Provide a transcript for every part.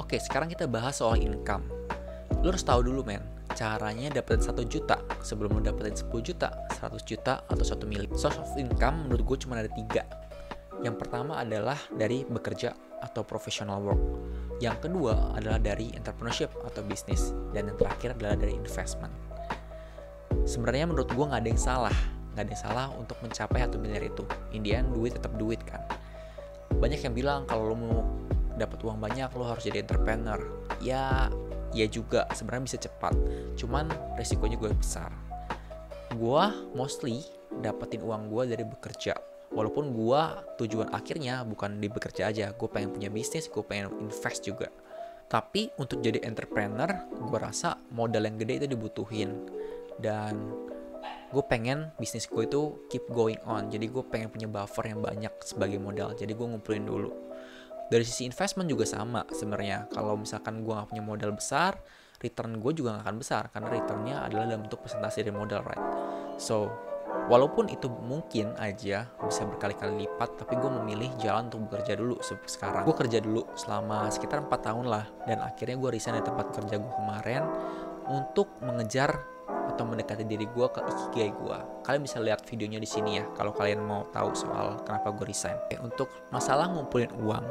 Oke, sekarang kita bahas soal income. Lo harus tahu dulu men, caranya dapetin 1 juta sebelum lo dapetin 10 juta, 100 juta, atau 1 miliar. Source of income menurut gue cuma ada 3. Yang pertama adalah dari bekerja atau professional work. Yang kedua adalah dari entrepreneurship atau bisnis. Dan yang terakhir adalah dari investment. Sebenarnya menurut gue nggak ada yang salah untuk mencapai 1 miliar itu. In the end, duit tetap duit kan. Banyak yang bilang kalau lo mau dapat uang banyak lo harus jadi entrepreneur. Ya juga sebenarnya bisa cepat, cuman resikonya gue besar. Gue mostly dapetin uang gue dari bekerja. Walaupun gue tujuan akhirnya bukan di bekerja aja, gue pengen punya bisnis, gue pengen invest juga. Tapi untuk jadi entrepreneur, gue rasa modal yang gede itu dibutuhin. Dan gue pengen bisnis gue itu keep going on. Jadi gue pengen punya buffer yang banyak sebagai modal. Jadi gue ngumpulin dulu. Dari sisi investment juga sama sebenarnya. Kalau misalkan gue gak punya modal besar, return gue juga gak akan besar. Karena returnnya adalah dalam bentuk persentase dari modal, right? So, walaupun itu mungkin aja bisa berkali-kali lipat, tapi gue memilih jalan untuk bekerja dulu sekarang. Gue kerja dulu selama sekitar 4 tahun lah. Dan akhirnya gue resign dari tempat kerja gue kemarin untuk mengejar atau mendekati diri gue ke ikigai gue. Kalian bisa lihat videonya di sini ya kalau kalian mau tahu soal kenapa gue resign. Untuk masalah ngumpulin uang,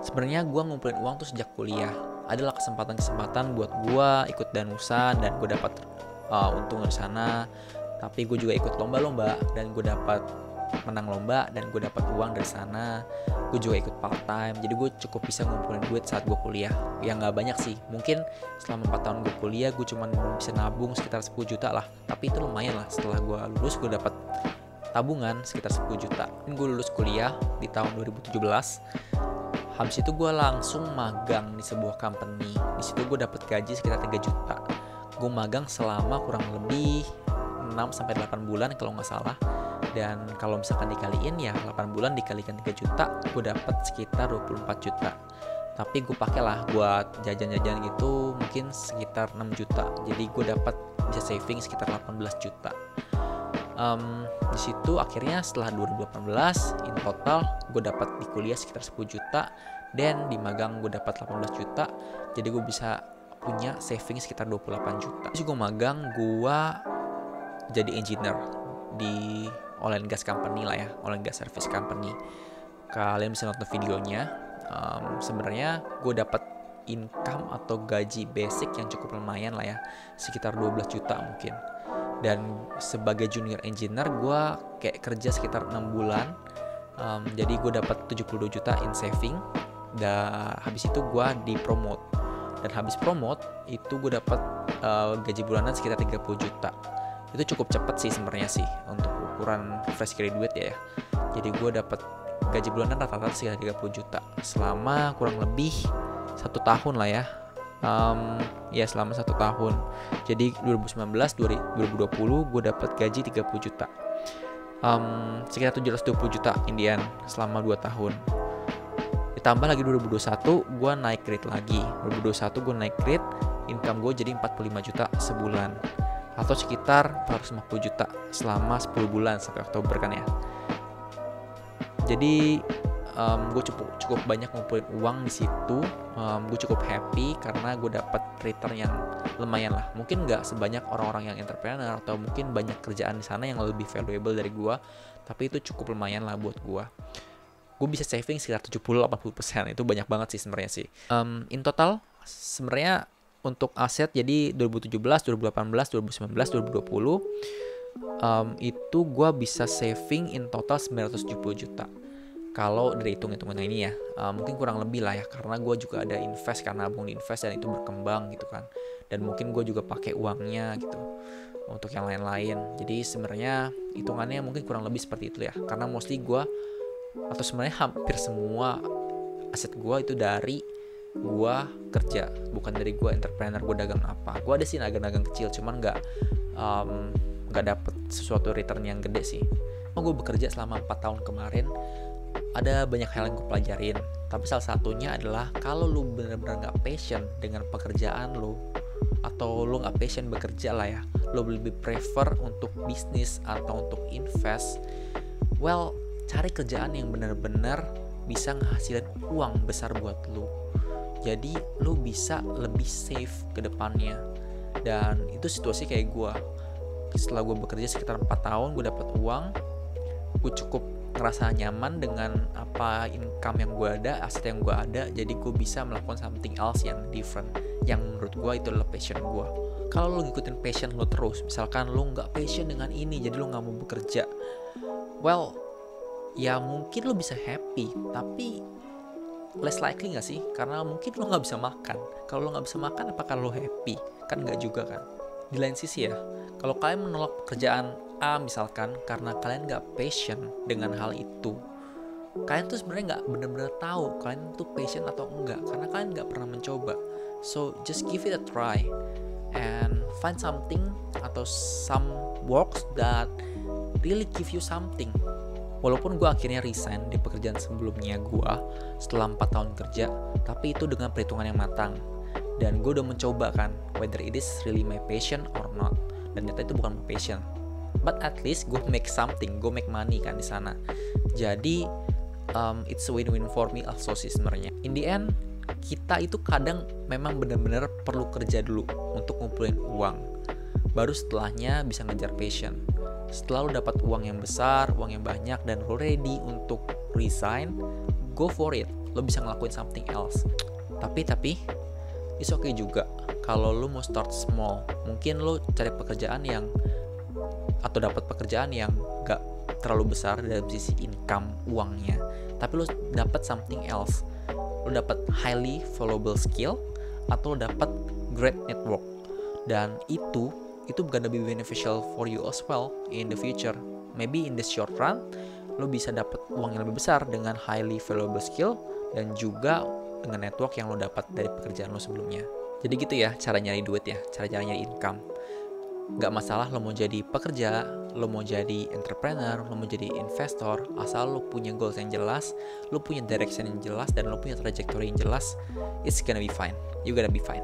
sebenarnya gue ngumpulin uang tuh sejak kuliah. Adalah kesempatan-kesempatan buat gue ikut danusan dan gue dapat untung dari sana. Tapi gue juga ikut lomba-lomba dan gue dapat menang lomba dan gue dapat uang dari sana. Gue juga ikut part time, jadi gue cukup bisa ngumpulin duit saat gue kuliah. Ya nggak banyak sih, mungkin selama 4 tahun gue kuliah gue cuma bisa nabung sekitar 10 juta lah. Tapi itu lumayan lah, setelah gue lulus gue dapat tabungan sekitar 10 juta. Dan gue lulus kuliah di tahun 2017. Habis itu gue langsung magang di sebuah company. Di situ gue dapat gaji sekitar 3 juta. Gue magang selama kurang lebih 6-8 bulan kalau nggak salah. Dan kalau misalkan dikaliin ya 8 bulan dikalikan 3 juta, gue dapat sekitar 24 juta. Tapi gue pakai lah buat jajan-jajan gitu mungkin sekitar 6 juta. Jadi gue dapat bisa saving sekitar 18 juta. Di situ akhirnya setelah 2018 in total gue dapat di kuliah sekitar 10 juta dan di magang gue dapat 18 juta. Jadi gue bisa punya saving sekitar 28 juta. Terus gue magang, gue jadi engineer di oil and gas company lah ya, oil and gas service company. Kalian bisa nonton videonya. Sebenarnya gue dapat income atau gaji basic yang cukup lumayan lah ya, sekitar 12 juta mungkin. Dan sebagai junior engineer gue kayak kerja sekitar 6 bulan. Jadi gue dapat 72 juta in saving. Dan habis itu gue dipromote. Dan habis promote itu gue dapat gaji bulanan sekitar 30 juta. Itu cukup cepet sih sebenarnya sih untuk ukuran fresh graduate ya. Jadi gue dapat gaji bulanan rata-rata sekitar 30 juta selama kurang lebih 1 tahun lah ya. Ya selama 1 tahun. Jadi 2019-2020 gue dapat gaji 30 juta. Sekitar 720 juta Indian selama 2 tahun. Ditambah lagi 2021 gue naik grade lagi. 2021 gue naik grade, income gue jadi 45 juta sebulan. Atau sekitar 450 juta selama 10 bulan sampai Oktober kan ya. Jadi gue cukup banyak ngumpulin uang di situ. Gue cukup happy karena gue dapat return yang lumayan lah. Mungkin nggak sebanyak orang-orang yang entrepreneur atau mungkin banyak kerjaan di sana yang lebih valuable dari gue. Tapi itu cukup lumayan lah buat gue. Gue bisa saving sekitar 70-80%. Itu banyak banget sih sebenarnya sih. In total sebenarnya untuk aset jadi 2017, 2018, 2019, 2020 itu gue bisa saving in total 970 juta. Kalau dari hitung-hitungan ini ya, mungkin kurang lebih lah ya, karena gue juga ada invest, karena nabung di invest dan itu berkembang gitu kan. Dan mungkin gue juga pakai uangnya gitu untuk yang lain-lain. Jadi sebenarnya hitungannya mungkin kurang lebih seperti itu ya, karena mostly gue atau sebenarnya hampir semua aset gue itu dari gue kerja, bukan dari gue entrepreneur, gue dagang apa. Gue ada sih dagang-dagang kecil, cuman nggak dapet sesuatu return yang gede sih. Gue bekerja selama 4 tahun kemarin, ada banyak hal yang gue pelajarin. Tapi salah satunya adalah kalau lu bener-bener nggak passion dengan pekerjaan lu, atau lu nggak passion bekerja lah ya, lu lebih prefer untuk bisnis atau untuk invest, well, cari kerjaan yang bener-bener bisa ngehasilin uang besar buat lu. Jadi lu bisa lebih safe ke depannya. Dan itu situasi kayak gue. Setelah gue bekerja sekitar 4 tahun, gue dapat uang, gue cukup ngerasa nyaman dengan apa income yang gue ada, aset yang gue ada. Jadi gue bisa melakukan something else yang different, yang menurut gue itu adalah passion gue. Kalau lo ngikutin passion lo terus, misalkan lo nggak passion dengan ini, jadi lo nggak mau bekerja, well, ya mungkin lo bisa happy, tapi less likely nggak sih? Karena mungkin lo nggak bisa makan. Kalau lo nggak bisa makan, apakah lo happy? Kan nggak juga kan. Di lain sisi ya, kalau kalian menolak pekerjaan A misalkan karena kalian nggak passion dengan hal itu, kalian tuh sebenarnya nggak benar-benar tahu kalian tuh passion atau enggak, karena kalian nggak pernah mencoba. So just give it a try and find something atau some works that really give you something. Walaupun gue akhirnya resign di pekerjaan sebelumnya gue setelah 4 tahun kerja, tapi itu dengan perhitungan yang matang. Dan gue udah mencoba kan, whether it is really my passion or not. Dan ternyata itu bukan my passion. But at least gue make something, gue make money kan di sana. Jadi it's a win-win for me also sih sebenarnya. In the end, kita itu kadang memang benar-benar perlu kerja dulu untuk ngumpulin uang. Baru setelahnya bisa ngejar passion. Setelah lo dapat uang yang besar, uang yang banyak, dan lo ready untuk resign, go for it. Lo bisa ngelakuin something else. Tapi it's okay juga kalau lo mau start small. Mungkin lo cari pekerjaan yang atau dapat pekerjaan yang gak terlalu besar dari sisi income uangnya, tapi lo dapat something else. Lo dapat highly valuable skill atau lo dapat great network, dan itu bukan lebih beneficial for you as well in the future. Maybe in the short run lo bisa dapat uang yang lebih besar dengan highly valuable skill dan juga dengan network yang lo dapat dari pekerjaan lo sebelumnya. Jadi gitu ya cara nyari duit ya, cara nyari income. Gak masalah lo mau jadi pekerja, lo mau jadi entrepreneur, lo mau jadi investor, asal lo punya goals yang jelas, lo punya direction yang jelas, dan lo punya trajectory yang jelas, it's gonna be fine. You gonna be fine.